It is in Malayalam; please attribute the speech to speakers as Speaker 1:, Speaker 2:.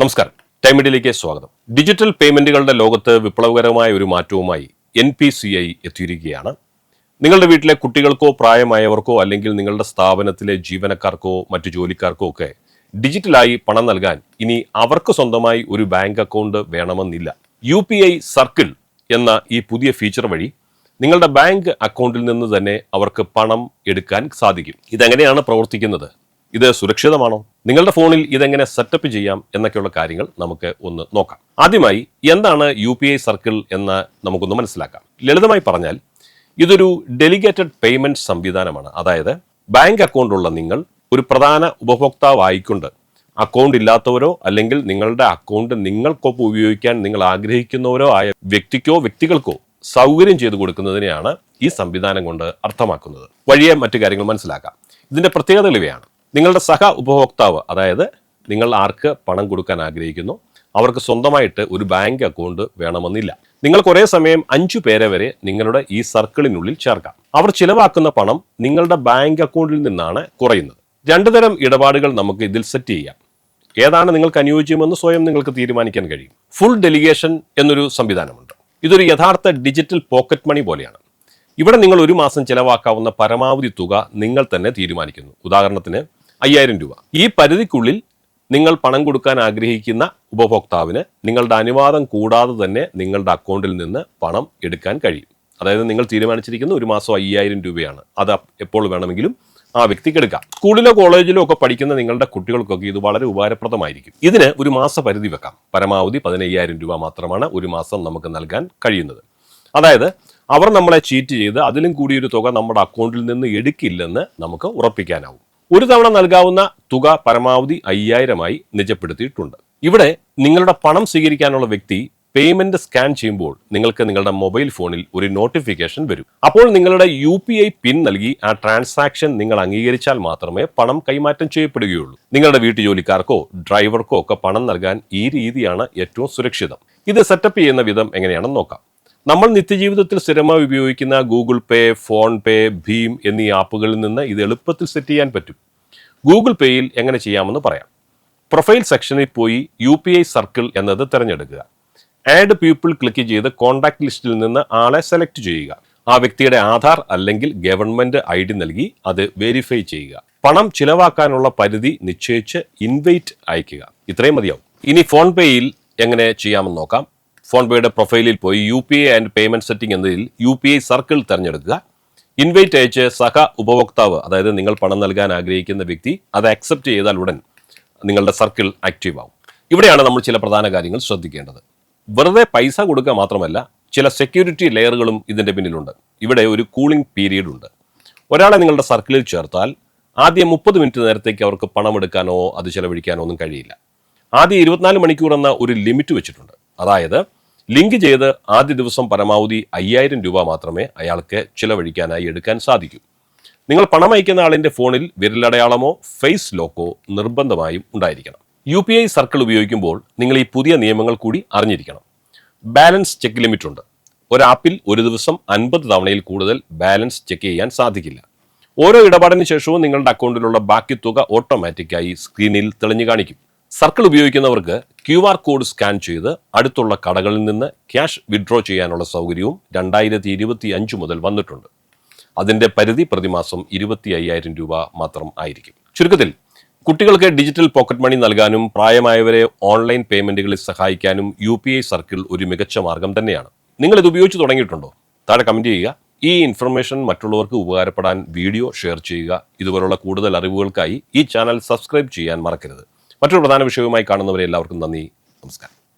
Speaker 1: നമസ്കാരം, ടൈം മീഡിയയിലേക്ക് സ്വാഗതം. ഡിജിറ്റൽ പേയ്മെന്റുകളുടെ ലോകത്ത് വിപ്ലവകരമായ ഒരു മാറ്റവുമായി NPCI എത്തിയിരിക്കുകയാണ്. നിങ്ങളുടെ വീട്ടിലെ കുട്ടികൾക്കോ പ്രായമായവർക്കോ അല്ലെങ്കിൽ നിങ്ങളുടെ സ്ഥാപനത്തിലെ ജീവനക്കാർക്കോ മറ്റു ജോലിക്കാർക്കോ ഒക്കെ ഡിജിറ്റലായി പണം നൽകാൻ ഇനി അവർക്ക് സ്വന്തമായി ഒരു ബാങ്ക് അക്കൗണ്ട് വേണമെന്നില്ല. UPI സർക്കിൾ എന്ന ഈ പുതിയ ഫീച്ചർ വഴി നിങ്ങളുടെ ബാങ്ക് അക്കൗണ്ടിൽ നിന്ന് തന്നെ അവർക്ക് പണം എടുക്കാൻ സാധിക്കും. ഇതെങ്ങനെയാണ് പ്രവർത്തിക്കുന്നത്? ഇത് സുരക്ഷിതമാണോ? നിങ്ങളുടെ ഫോണിൽ ഇതെങ്ങനെ സെറ്റപ്പ് ചെയ്യാം എന്നൊക്കെയുള്ള കാര്യങ്ങൾ നമുക്ക് ഒന്ന് നോക്കാം. ആദ്യമായി എന്താണ് UPI സർക്കിൾ എന്ന് നമുക്കൊന്ന് മനസ്സിലാക്കാം. ലളിതമായി പറഞ്ഞാൽ ഇതൊരു ഡെലിഗേറ്റഡ് പേയ്മെന്റ് സംവിധാനമാണ്. അതായത് ബാങ്ക് അക്കൗണ്ട് ഉള്ള നിങ്ങൾ ഒരു പ്രധാന ഉപഭോക്താവായിക്കൊണ്ട് അക്കൗണ്ട് ഇല്ലാത്തവരോ അല്ലെങ്കിൽ നിങ്ങളുടെ അക്കൗണ്ട് നിങ്ങൾക്കൊപ്പം ഉപയോഗിക്കാൻ നിങ്ങൾ ആഗ്രഹിക്കുന്നവരോ ആയ വ്യക്തികൾക്കോ സൗകര്യം ചെയ്തു കൊടുക്കുന്നതിനെയാണ് ഈ സംവിധാനം കൊണ്ട് അർത്ഥമാക്കുന്നത്. വഴിയെ മറ്റു കാര്യങ്ങൾ മനസ്സിലാക്കാം. ഇതിന്റെ പ്രത്യേകതകൾ ഇവയാണ്. നിങ്ങളുടെ സഹ ഉപഭോക്താവ്, അതായത് നിങ്ങൾ ആർക്ക് പണം കൊടുക്കാൻ ആഗ്രഹിക്കുന്നു, അവർക്ക് സ്വന്തമായിട്ട് ഒരു ബാങ്ക് അക്കൗണ്ട് വേണമെന്നില്ല. നിങ്ങൾ കുറേ സമയം 5 പേരെ വരെ നിങ്ങളുടെ ഈ സർക്കിളിനുള്ളിൽ ചേർക്കാം. അവർ ചിലവാക്കുന്ന പണം നിങ്ങളുടെ ബാങ്ക് അക്കൗണ്ടിൽ നിന്നാണ് കുറയുന്നത്. 2 തരം ഇടപാടുകൾ നമുക്ക് ഇതിൽ സെറ്റ് ചെയ്യാം. ഏതാണ് നിങ്ങൾക്ക് അനുയോജ്യമെന്ന് സ്വയം നിങ്ങൾക്ക് തീരുമാനിക്കാൻ കഴിയും. ഫുൾ ഡെലിഗേഷൻ എന്നൊരു സംവിധാനമുണ്ട്. ഇതൊരു യഥാർത്ഥ ഡിജിറ്റൽ പോക്കറ്റ് മണി പോലെയാണ്. ഇവിടെ നിങ്ങൾ ഒരു മാസം ചിലവാക്കാവുന്ന പരമാവധി തുക നിങ്ങൾ തന്നെ തീരുമാനിക്കുന്നു. ഉദാഹരണത്തിന് 5000 രൂപ. ഈ പരിധിക്കുള്ളിൽ നിങ്ങൾ പണം കൊടുക്കാൻ ആഗ്രഹിക്കുന്ന ഉപഭോക്താവിന് നിങ്ങളുടെ അനുവാദം കൂടാതെ തന്നെ നിങ്ങളുടെ അക്കൗണ്ടിൽ നിന്ന് പണം എടുക്കാൻ കഴിയും. അതായത് നിങ്ങൾ തീരുമാനിച്ചിരിക്കുന്ന ഒരു മാസം 5000 രൂപയാണ്. അത് എപ്പോൾ വേണമെങ്കിലും ആ വ്യക്തിക്ക് എടുക്കാം. സ്കൂളിലോ കോളേജിലോ ഒക്കെ പഠിക്കുന്ന നിങ്ങളുടെ കുട്ടികൾക്കൊക്കെ ഇത് വളരെ ഉപകാരപ്രദമായിരിക്കും. ഇതിന് ഒരു മാസ പരിധി വെക്കാം. പരമാവധി 15000 രൂപ മാത്രമാണ് ഒരു മാസം നമുക്ക് നൽകാൻ കഴിയുന്നത്. അതായത് അവർ നമ്മളെ ചീറ്റ് ചെയ്ത് അതിലും കൂടിയൊരു തുക നമ്മുടെ അക്കൗണ്ടിൽ നിന്ന് എടുക്കില്ലെന്ന് നമുക്ക് ഉറപ്പിക്കാനാവും. ഒരു തവണ നൽകാവുന്ന തുക പരമാവധി 5000 നിജപ്പെടുത്തിയിട്ടുണ്ട്. ഇവിടെ നിങ്ങളുടെ പണം സ്വീകരിക്കാനുള്ള വ്യക്തി പേയ്മെന്റ് സ്കാൻ ചെയ്യുമ്പോൾ നിങ്ങൾക്ക് നിങ്ങളുടെ മൊബൈൽ ഫോണിൽ ഒരു നോട്ടിഫിക്കേഷൻ വരും. അപ്പോൾ നിങ്ങളുടെ UPI പിൻ നൽകി ആ ട്രാൻസാക്ഷൻ നിങ്ങൾ അംഗീകരിച്ചാൽ മാത്രമേ പണം കൈമാറ്റം ചെയ്യപ്പെടുകയുള്ളൂ. നിങ്ങളുടെ വീട്ടുജോലിക്കാർക്കോ ഡ്രൈവർക്കോ ഒക്കെ പണം നൽകാൻ ഈ രീതിയാണ് ഏറ്റവും സുരക്ഷിതം. ഇത് സെറ്റപ്പ് ചെയ്യുന്ന വിധം എങ്ങനെയാണെന്ന് നോക്കാം. നമ്മൾ നിത്യജീവിതത്തിൽ സ്ഥിരമായി ഉപയോഗിക്കുന്ന ഗൂഗിൾ പേ, ഫോൺ പേ, ഭീം എന്നീ ആപ്പുകളിൽ നിന്ന് ഇത് എളുപ്പത്തിൽ സെറ്റ് ചെയ്യാൻ പറ്റും. ഗൂഗിൾ പേയിൽ എങ്ങനെ ചെയ്യാമെന്ന് പറയാം. പ്രൊഫൈൽ സെക്ഷനിൽ പോയി UPI സർക്കിൾ എന്നത് തിരഞ്ഞെടുക്കുക. ആഡ് പീപ്പിൾ ക്ലിക്ക് ചെയ്ത് കോൺടാക്ട് ലിസ്റ്റിൽ നിന്ന് ആളെ സെലക്ട് ചെയ്യുക. ആ വ്യക്തിയുടെ ആധാർ അല്ലെങ്കിൽ ഗവൺമെന്റ് ID നൽകി അത് വെരിഫൈ ചെയ്യുക. പണം ചിലവാക്കാനുള്ള പരിധി നിശ്ചയിച്ച് ഇൻവൈറ്റ് അയക്കുക. ഇത്രയും മതിയാവും. ഇനി ഫോൺ പേയിൽ എങ്ങനെ ചെയ്യാമെന്ന് നോക്കാം. ഫോൺ പേയുടെ പ്രൊഫൈലിൽ പോയി UPI ആൻഡ് പേയ്മെന്റ് സെറ്റിംഗ് എന്നതിൽ UPI സർക്കിൾ തിരഞ്ഞെടുക്കുക. ഇൻവൈറ്റ് അയച്ച് സഹ ഉപഭോക്താവ്, അതായത് നിങ്ങൾ പണം നൽകാൻ ആഗ്രഹിക്കുന്ന വ്യക്തി അത് അക്സെപ്റ്റ് ചെയ്താൽ ഉടൻ നിങ്ങളുടെ സർക്കിൾ ആക്റ്റീവ് ആവും. ഇവിടെയാണ് നമ്മൾ ചില പ്രധാന കാര്യങ്ങൾ ശ്രദ്ധിക്കേണ്ടത്. വെറുതെ പൈസ കൊടുക്കുക മാത്രമല്ല, ചില സെക്യൂരിറ്റി ലെയറുകളും ഇതിന്റെ പിന്നിലുണ്ട്. ഇവിടെ ഒരു കൂളിംഗ് പീരീഡ് ഉണ്ട്. ഒരാളെ നിങ്ങളുടെ സർക്കിളിൽ ചേർത്താൽ ആദ്യം 30 മിനിറ്റ് നേരത്തേക്ക് അവർക്ക് പണം എടുക്കാനോ അത് ചെലവഴിക്കാനോ ഒന്നും കഴിയില്ല. ആദ്യം 24 മണിക്കൂർ എന്ന ഒരു ലിമിറ്റ് വെച്ചിട്ടുണ്ട്. അതായത് ലിങ്ക് ചെയ്ത് ആദ്യ ദിവസം പരമാവധി 5000 രൂപ മാത്രമേ അയാൾക്ക് ചിലവഴിക്കാനായി എടുക്കാൻ സാധിക്കൂ. നിങ്ങൾ പണം അയക്കുന്ന ആളിന്റെ ഫോണിൽ വിരലടയാളമോ ഫേസ് ലോക്കോ നിർബന്ധമായും ഉണ്ടായിരിക്കണം. UPI സർക്കിൾ ഉപയോഗിക്കുമ്പോൾ നിങ്ങൾ ഈ പുതിയ നിയമങ്ങൾ കൂടി അറിഞ്ഞിരിക്കണം. ബാലൻസ് ചെക്ക് ലിമിറ്റ് ഉണ്ട്. ഒരു ആപ്പിൽ ഒരു ദിവസം 50 തവണയിൽ കൂടുതൽ ബാലൻസ് ചെക്ക് ചെയ്യാൻ സാധിക്കില്ല. ഓരോ ഇടപാടിന് ശേഷവും നിങ്ങളുടെ അക്കൗണ്ടിലുള്ള ബാക്കി തുക ഓട്ടോമാറ്റിക്കായി സ്ക്രീനിൽ തെളിഞ്ഞു കാണിക്കും. സർക്കിൾ ഉപയോഗിക്കുന്നവർക്ക് QR കോഡ് സ്കാൻ ചെയ്ത് അടുത്തുള്ള കടകളിൽ നിന്ന് ക്യാഷ് വിഡ്രോ ചെയ്യാനുള്ള സൗകര്യവും 2025 മുതൽ വന്നിട്ടുണ്ട്. അതിന്റെ പരിധി പ്രതിമാസം 25,000 രൂപ മാത്രം ആയിരിക്കും. ചുരുക്കത്തിൽ, കുട്ടികൾക്ക് ഡിജിറ്റൽ പോക്കറ്റ് മണി നൽകാനും പ്രായമായവരെ ഓൺലൈൻ പേയ്മെന്റുകളിൽ സഹായിക്കാനും UPI സർക്കിൾ ഒരു മികച്ച മാർഗം തന്നെയാണ്. നിങ്ങൾ ഇത് ഉപയോഗിച്ച് തുടങ്ങിയിട്ടുണ്ടോ? താഴെ കമന്റ് ചെയ്യുക. ഈ ഇൻഫർമേഷൻ മറ്റുള്ളവർക്ക് ഉപകാരപ്പെടാൻ വീഡിയോ ഷെയർ ചെയ്യുക. ഇതുപോലുള്ള കൂടുതൽ അറിവുകൾക്കായി ഈ ചാനൽ സബ്സ്ക്രൈബ് ചെയ്യാൻ മറക്കരുത്. മറ്റൊരു പ്രധാന വിഷയവുമായി കാണുന്നവരെ എല്ലാവർക്കും നന്ദി. നമസ്കാരം.